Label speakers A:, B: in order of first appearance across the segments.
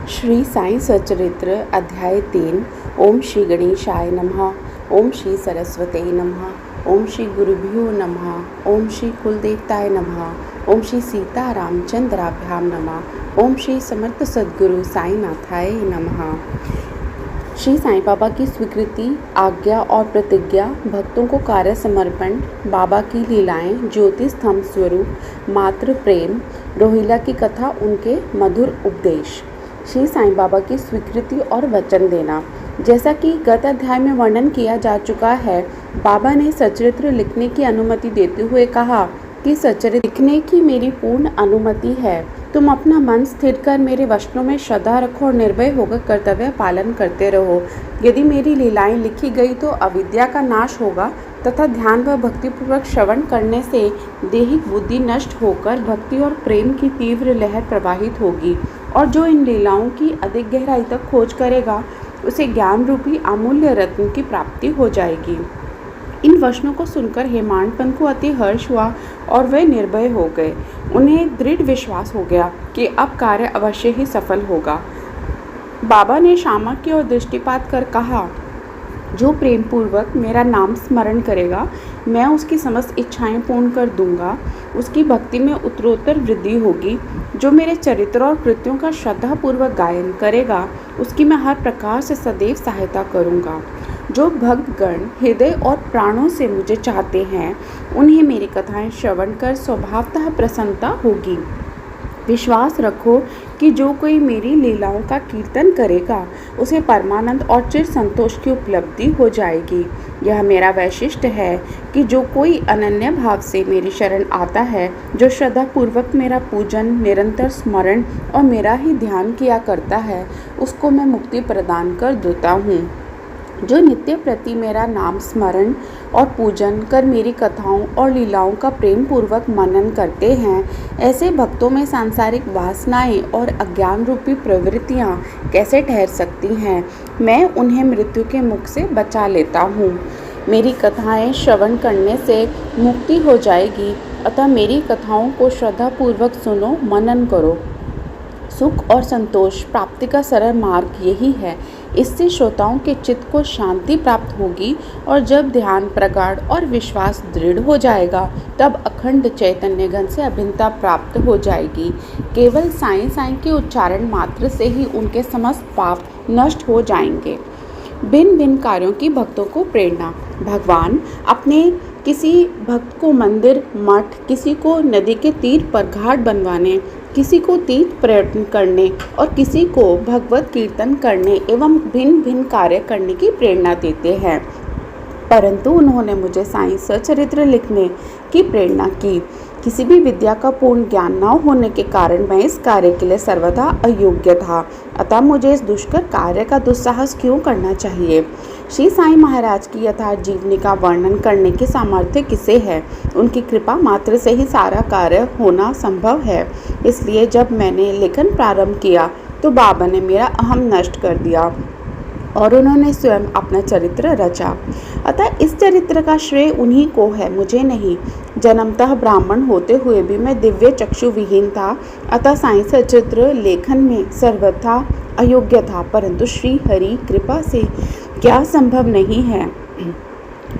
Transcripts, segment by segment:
A: श्री साई सच्चरित्र अध्याय 3। ओम श्री गणेशाय नमः। ओम श्री सरस्वती नमः। ओम श्री गुरुभ्यो नमः। ओम श्री कुलदेवताय नमः। ओम श्री सीता रामचंद्राभ्याम नमः। ओम श्री समर्थ सद्गुरु साईनाथाय नमः। श्री साईं बाबा की स्वीकृति, आज्ञा और प्रतिज्ञा, भक्तों को कार्य समर्पण, बाबा की लीलाएं, ज्योति स्तंभ स्वरूप, मातृ प्रेम, रोहिला की कथा, उनके मधुर उपदेश। श्री साईं बाबा की स्वीकृति और वचन देना। जैसा कि गत अध्याय में वर्णन किया जा चुका है, बाबा ने सच्चरित्र लिखने की अनुमति देते हुए कहा कि सच्चरित्र लिखने की मेरी पूर्ण अनुमति है। तुम अपना मन स्थिर कर मेरे वचनों में श्रद्धा रखो और निर्भय होकर कर्तव्य पालन करते रहो। यदि मेरी लीलाएं लिखी गई तो अविद्या का नाश होगा तथा ध्यान व भक्तिपूर्वक श्रवण करने से देहिक बुद्धि नष्ट होकर भक्ति और प्रेम की तीव्र लहर प्रवाहित होगी, और जो इन लीलाओं की अधिक गहराई तक खोज करेगा उसे ज्ञान रूपी अमूल्य रत्न की प्राप्ति हो जाएगी। इन वचनों को सुनकर हेमाडपंत को अति हर्ष हुआ और वे निर्भय हो गए। उन्हें दृढ़ विश्वास हो गया कि अब कार्य अवश्य ही सफल होगा। बाबा ने श्यामा की ओर दृष्टिपात कर कहा, जो प्रेम पूर्वक मेरा नाम स्मरण करेगा मैं उसकी समस्त इच्छाएं पूर्ण कर दूंगा। उसकी भक्ति में उत्तरोत्तर वृद्धि होगी। जो मेरे चरित्र और कृत्यों का श्रद्धापूर्वक गायन करेगा उसकी मैं हर प्रकार से सदैव सहायता करूंगा। जो भक्तगण हृदय और प्राणों से मुझे चाहते हैं उन्हें मेरी कथाएं श्रवण कर स्वभावतः प्रसन्नता होगी। विश्वास रखो कि जो कोई मेरी लीलाओं का कीर्तन करेगा उसे परमानंद और चिर संतोष की उपलब्धि हो जाएगी। यह मेरा वैशिष्ट है कि जो कोई अनन्य भाव से मेरी शरण आता है, जो श्रद्धापूर्वक मेरा पूजन, निरंतर स्मरण और मेरा ही ध्यान किया करता है, उसको मैं मुक्ति प्रदान कर देता हूँ। जो नित्य प्रति मेरा नाम स्मरण और पूजन कर मेरी कथाओं और लीलाओं का प्रेम पूर्वक मनन करते हैं, ऐसे भक्तों में सांसारिक वासनाएं और अज्ञान रूपी प्रवृत्तियां कैसे ठहर सकती हैं। मैं उन्हें मृत्यु के मुख से बचा लेता हूँ। मेरी कथाएं श्रवण करने से मुक्ति हो जाएगी, अतः मेरी कथाओं को श्रद्धापूर्वक सुनो, मनन करो। सुख और संतोष प्राप्ति का सरल मार्ग यही है। इससे श्रोताओं के चित्त को शांति प्राप्त होगी, और जब ध्यान प्रगाढ़ और विश्वास दृढ़ हो जाएगा तब अखंड चैतन्य घन से अभिन्नता प्राप्त हो जाएगी। केवल साईं साईं के उच्चारण मात्र से ही उनके समस्त पाप नष्ट हो जाएंगे। भिन्न भिन्न कार्यों की भक्तों को प्रेरणा। भगवान अपने किसी भक्त को मंदिर, मठ, किसी को नदी के तीर पर घाट बनवाने, किसी को तीर्थ पर्यटन करने और किसी को भगवत कीर्तन करने एवं भिन्न भिन्न कार्य करने की प्रेरणा देते हैं, परंतु उन्होंने मुझे साईं सच्चरित्र लिखने की प्रेरणा की। किसी भी विद्या का पूर्ण ज्ञान न होने के कारण मैं इस कार्य के लिए सर्वथा अयोग्य था, अतः मुझे इस दुष्कर कार्य का दुस्साहस क्यों करना चाहिए। श्री साईं महाराज की यथार्थ जीवनी का वर्णन करने की सामर्थ्य किसे है। उनकी कृपा मात्र से ही सारा कार्य होना संभव है। इसलिए जब मैंने लेखन प्रारंभ किया तो बाबा ने मेरा अहम नष्ट कर दिया और उन्होंने स्वयं अपना चरित्र रचा। अतः इस चरित्र का श्रेय उन्हीं को है, मुझे नहीं। जन्मतः ब्राह्मण होते हुए भी मैं दिव्य चक्षु विहीन था, अतः साईं सच्चरित्र लेखन में सर्वथा अयोग्य था, परंतु श्री हरि कृपा से क्या संभव नहीं है।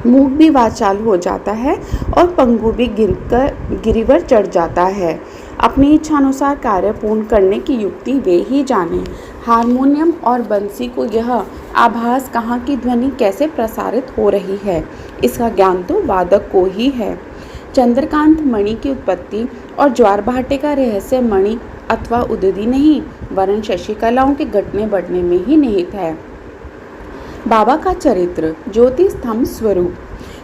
A: मूक भी वाचाल हो जाता है और पंगु भी गिरिवर चढ़ जाता है। अपनी इच्छानुसार कार्य पूर्ण करने की युक्ति वे ही जाने। हारमोनियम और बंसी को यह आभास कहाँ की ध्वनि कैसे प्रसारित हो रही है, इसका ज्ञान तो वादक को ही है। चंद्रकांत मणि की उत्पत्ति और ज्वार भाटे का रहस्य मणि अथवा उदधि नहीं, वरन शशिकलाओं के घटने बढ़ने में ही निहित है। बाबा का चरित्र ज्योति स्तंभ स्वरूप।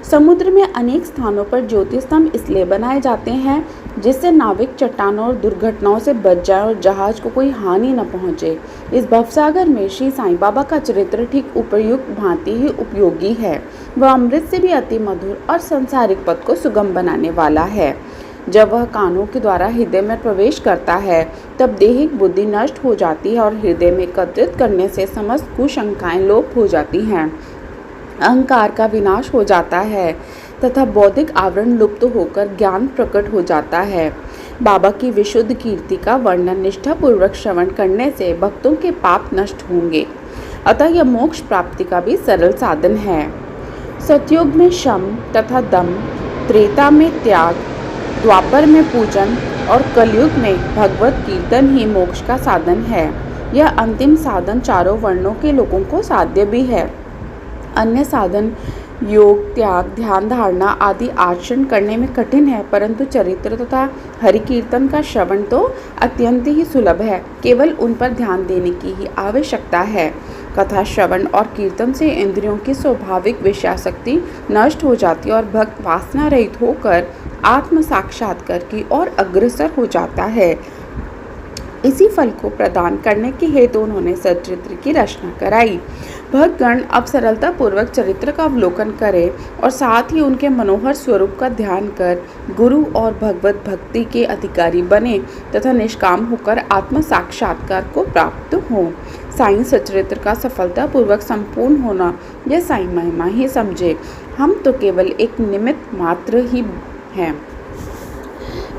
A: समुद्र में अनेक स्थानों पर ज्योति स्तंभ इसलिए बनाए जाते हैं जिससे नाविक चट्टानों और दुर्घटनाओं से बच जाए और जहाज को कोई हानि न पहुंचे। इस भवसागर में श्री साईं बाबा का चरित्र ठीक उपयुक्त भांति ही उपयोगी है। वह अमृत से भी अति मधुर और संसारिक पथ को सुगम बनाने वाला है। जब वह कानों के द्वारा हृदय में प्रवेश करता है तब देहिक बुद्धि नष्ट हो जाती है और हृदय में एकत्रित करने से समस्त कुशंकाएं लोप हो जाती हैं। अहंकार का विनाश हो जाता है तथा बौद्धिक आवरण लुप्त होकर ज्ञान प्रकट हो जाता है। बाबा की विशुद्ध कीर्ति का वर्णन निष्ठापूर्वक श्रवण करने से भक्तों के पाप नष्ट होंगे, अतः यह मोक्ष प्राप्ति का भी सरल साधन है। सतयुग में शम तथा दम, त्रेता में त्याग, द्वापर में पूजन और कलयुग में भगवत कीर्तन ही मोक्ष का साधन है। यह अंतिम साधन चारों वर्णों के लोगों को साध्य भी है। अन्य साधन योग, त्याग, ध्यान धारणा आदि आचरण करने में कठिन है, परंतु चरित्र तथा हरि कीर्तन का श्रवण तो अत्यंत ही सुलभ है। केवल उन पर ध्यान देने की ही आवश्यकता है। कथा श्रवण और कीर्तन से इंद्रियों की स्वाभाविक विषयासक्ति नष्ट हो जाती है और भक्त वासना रहित होकर आत्म साक्षात्कार की ओर अग्रसर हो जाता है। इसी फल को प्रदान करने के हेतु उन्होंने सच्चित्र की रचना कराई। भक्तगण अब सरलता पूर्वक चरित्र का अवलोकन करें और साथ ही उनके मनोहर स्वरूप का ध्यान कर गुरु और भगवत भक्ति के अधिकारी बने तथा निष्काम होकर आत्म साक्षात्कार को प्राप्त हों। साईं सच्चरित्र का सफलतापूर्वक संपूर्ण होना यह साईं महिमा ही समझे। हम तो केवल एक निमित्त मात्र ही हैं।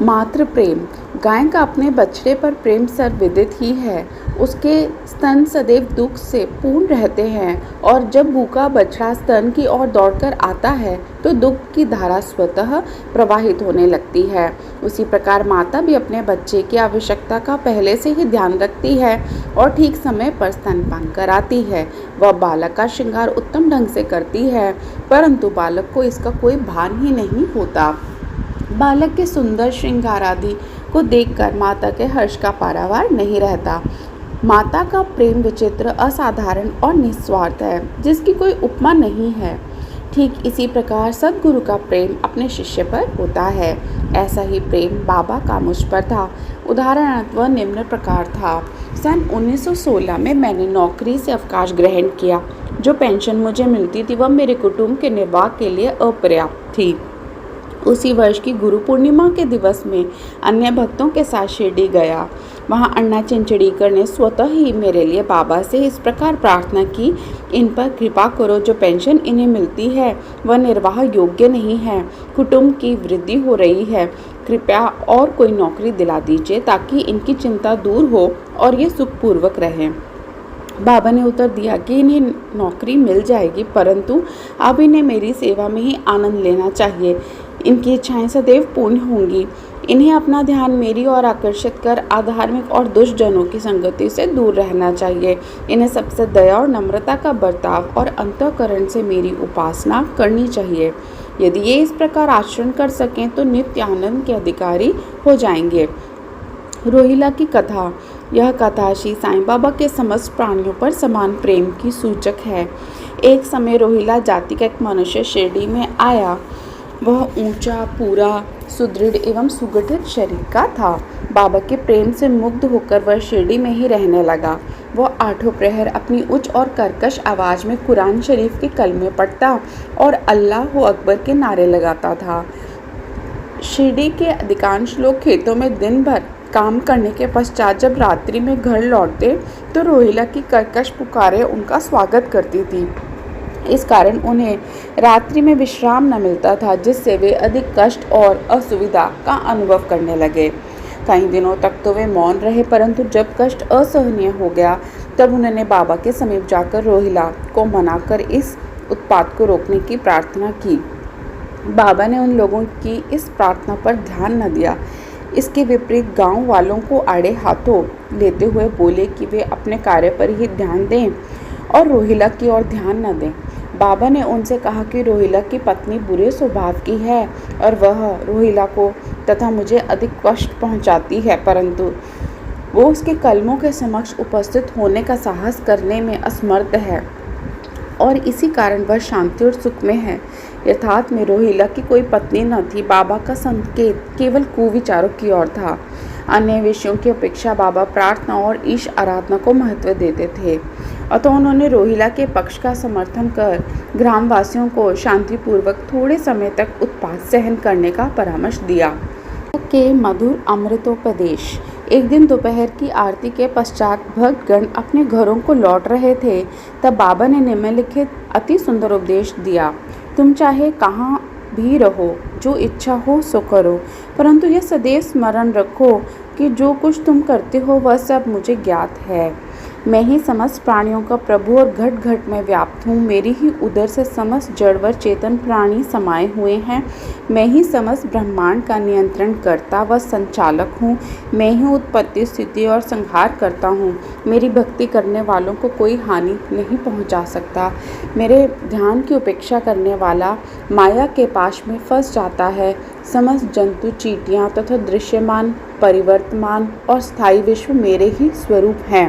A: मात्र प्रेम, गाय का अपने बछड़े पर प्रेम सर्वविदित ही है। उसके स्तन सदैव दुख से पूर्ण रहते हैं और जब भूखा बछड़ा स्तन की ओर दौड़कर आता है तो दुख की धारा स्वतः प्रवाहित होने लगती है। उसी प्रकार माता भी अपने बच्चे की आवश्यकता का पहले से ही ध्यान रखती है और ठीक समय पर स्तनपान कराती है। वह बालक का श्रृंगार उत्तम ढंग से करती है, परंतु बालक को इसका कोई भान ही नहीं होता। बालक के सुंदर श्रृंगार आदि को देखकर माता के हर्ष का पारावार नहीं रहता। माता का प्रेम विचित्र, असाधारण और निस्वार्थ है, जिसकी कोई उपमा नहीं है। ठीक इसी प्रकार सद्गुरु का प्रेम अपने शिष्य पर होता है। ऐसा ही प्रेम बाबा का मुझ पर था। उदाहरणतः निम्न प्रकार था। सन 1916 में मैंने नौकरी से अवकाश ग्रहण किया। जो पेंशन मुझे मिलती थी वह मेरे कुटुंब के निर्वाह के लिए अपर्याप्त थी। उसी वर्ष की गुरु पूर्णिमा के दिवस में अन्य भक्तों के साथ शिरडी गया। वहाँ अन्ना चिंचड़ीकर ने स्वतः ही मेरे लिए बाबा से इस प्रकार प्रार्थना की, इन पर कृपा करो, जो पेंशन इन्हें मिलती है वह निर्वाह योग्य नहीं है। कुटुंब की वृद्धि हो रही है, कृपया और कोई नौकरी दिला दीजिए ताकि इनकी चिंता दूर हो और ये सुखपूर्वक रहें। बाबा ने उत्तर दिया कि इन्हें नौकरी मिल जाएगी, परंतु अब इन्हें मेरी सेवा में ही आनंद लेना चाहिए। इनकी इच्छाएं सदैव पूर्ण होंगी। इन्हें अपना ध्यान मेरी ओर आकर्षित कर अधार्मिक और दुष्ट जनों की संगति से दूर रहना चाहिए। इन्हें सबसे दया और नम्रता का बर्ताव और अंतःकरण से मेरी उपासना करनी चाहिए। यदि ये इस प्रकार आचरण कर सकें तो नित्य आनंद के अधिकारी हो जाएंगे। रोहिला की कथा। यह कथा श्री साईं बाबा के समस्त प्राणियों पर समान प्रेम की सूचक है। एक समय रोहिला जाति का एक मनुष्य शिरडी में आया। वह ऊंचा, पूरा, सुदृढ़ एवं सुगठित शरीर का था। बाबा के प्रेम से मुग्ध होकर वह शिरडी में ही रहने लगा। वह आठों प्रहर अपनी उच्च और कर्कश आवाज़ में कुरान शरीफ के कलमे पढ़ता और अल्लाह अकबर के नारे लगाता था। शिरडी के अधिकांश लोग खेतों में दिन भर काम करने के पश्चात जब रात्रि में घर लौटते तो रोहिला की कर्कश पुकारें उनका स्वागत करती थी। इस कारण उन्हें रात्रि में विश्राम न मिलता था, जिससे वे अधिक कष्ट और असुविधा का अनुभव करने लगे। कई दिनों तक तो वे मौन रहे, परंतु जब कष्ट असहनीय हो गया तब उन्होंने बाबा के समीप जाकर रोहिला को मनाकर इस उत्पात को रोकने की प्रार्थना की। बाबा ने उन लोगों की इस प्रार्थना पर ध्यान न दिया। इसके विपरीत गांव वालों को आड़े हाथों लेते हुए बोले कि वे अपने कार्य पर ही ध्यान दें और रोहिला की ओर ध्यान न दें। बाबा ने उनसे कहा कि रोहिला की पत्नी बुरे स्वभाव की है और वह रोहिला को तथा मुझे अधिक कष्ट पहुंचाती है, परंतु वो उसके कलमों के समक्ष उपस्थित होने का साहस करने में असमर्थ है और इसी कारण वह शांति और सुख में है। यथार्थ में रोहिला की कोई पत्नी न थी। बाबा का संकेत केवल कुविचारों की ओर था। अन्य विषयों की अपेक्षा बाबा प्रार्थना और ईश आराधना को महत्व देते थे। अतः उन्होंने रोहिला के पक्ष का समर्थन कर ग्रामवासियों को शांतिपूर्वक थोड़े समय तक उत्पात सहन करने का परामर्श दिया। के मधुर अमृतोपदेश। एक दिन दोपहर की आरती के पश्चात भक्तगण अपने घरों को लौट रहे थे, तब बाबा ने निम्नलिखित अति सुंदर उपदेश दिया। तुम चाहे कहाँ भी रहो, जो इच्छा हो सो करो, परंतु यह सदैव स्मरण रखो कि जो कुछ तुम करते हो वह सब मुझे ज्ञात है। मैं ही समस्त प्राणियों का प्रभु और घट घट में व्याप्त हूँ। मेरी ही उदर से समस्त जड़ व चेतन प्राणी समाये हुए हैं। मैं ही समस्त ब्रह्मांड का नियंत्रण करता व संचालक हूँ। मैं ही उत्पत्ति, स्थिति और संहार करता हूँ। मेरी भक्ति करने वालों को कोई हानि नहीं पहुँचा सकता। मेरे ध्यान की उपेक्षा करने वाला माया के पाश में फंस जाता है। समस्त जंतु, चींटियाँ तथा दृश्यमान, परिवर्तमान और स्थायी विश्व मेरे ही स्वरूप हैं।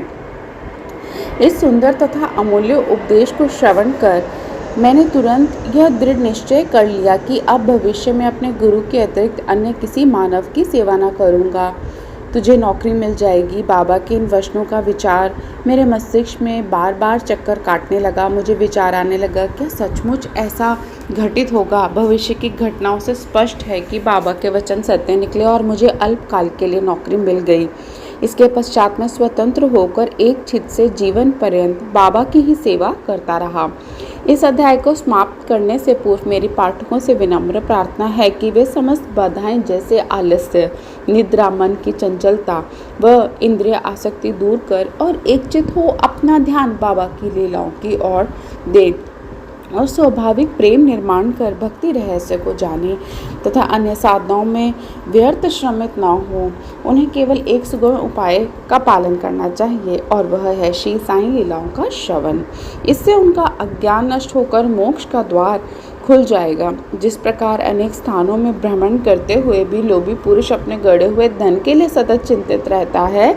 A: इस सुंदर तथा अमूल्य उपदेश को श्रवण कर मैंने तुरंत यह दृढ़ निश्चय कर लिया कि अब भविष्य में अपने गुरु के अतिरिक्त अन्य किसी मानव की सेवा न करूँगा। तुझे नौकरी मिल जाएगी। बाबा के इन वचनों का विचार मेरे मस्तिष्क में बार बार चक्कर काटने लगा। मुझे विचार आने लगा, क्या सचमुच ऐसा घटित होगा? भविष्य की घटनाओं से स्पष्ट है कि बाबा के वचन सत्य निकले और मुझे अल्पकाल के लिए नौकरी मिल गई। इसके पश्चात मैं स्वतंत्र होकर एक छित से जीवन पर्यंत बाबा की ही सेवा करता रहा। इस अध्याय को समाप्त करने से पूर्व मेरी पाठकों से विनम्र प्रार्थना है कि वे समस्त बाधाएं जैसे आलस्य, निद्रा, मन की चंचलता व इंद्रिय आसक्ति दूर कर और एकचित हो अपना ध्यान बाबा की लीलाओं की ओर दें और स्वाभाविक प्रेम निर्माण कर भक्ति रहस्य को जाने तथा अन्य साधनाओं में व्यर्थ श्रमित न हो। उन्हें केवल एक सुगम उपाय का पालन करना चाहिए और वह है श्री साईं लीलाओं का श्रवण। इससे उनका अज्ञान नष्ट होकर मोक्ष का द्वार खुल जाएगा। जिस प्रकार अनेक स्थानों में भ्रमण करते हुए भी लोभी पुरुष अपने गड़े हुए धन के लिए सतत चिंतित रहता है,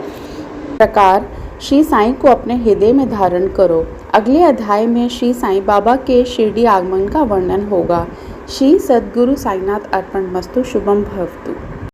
A: प्रकार श्री साईं को अपने हृदय में धारण करो। अगले अध्याय में श्री साईं बाबा के शिरडी आगमन का वर्णन होगा। श्री सद्गुरु साईनाथ अर्पणमस्तु। शुभम भवतु।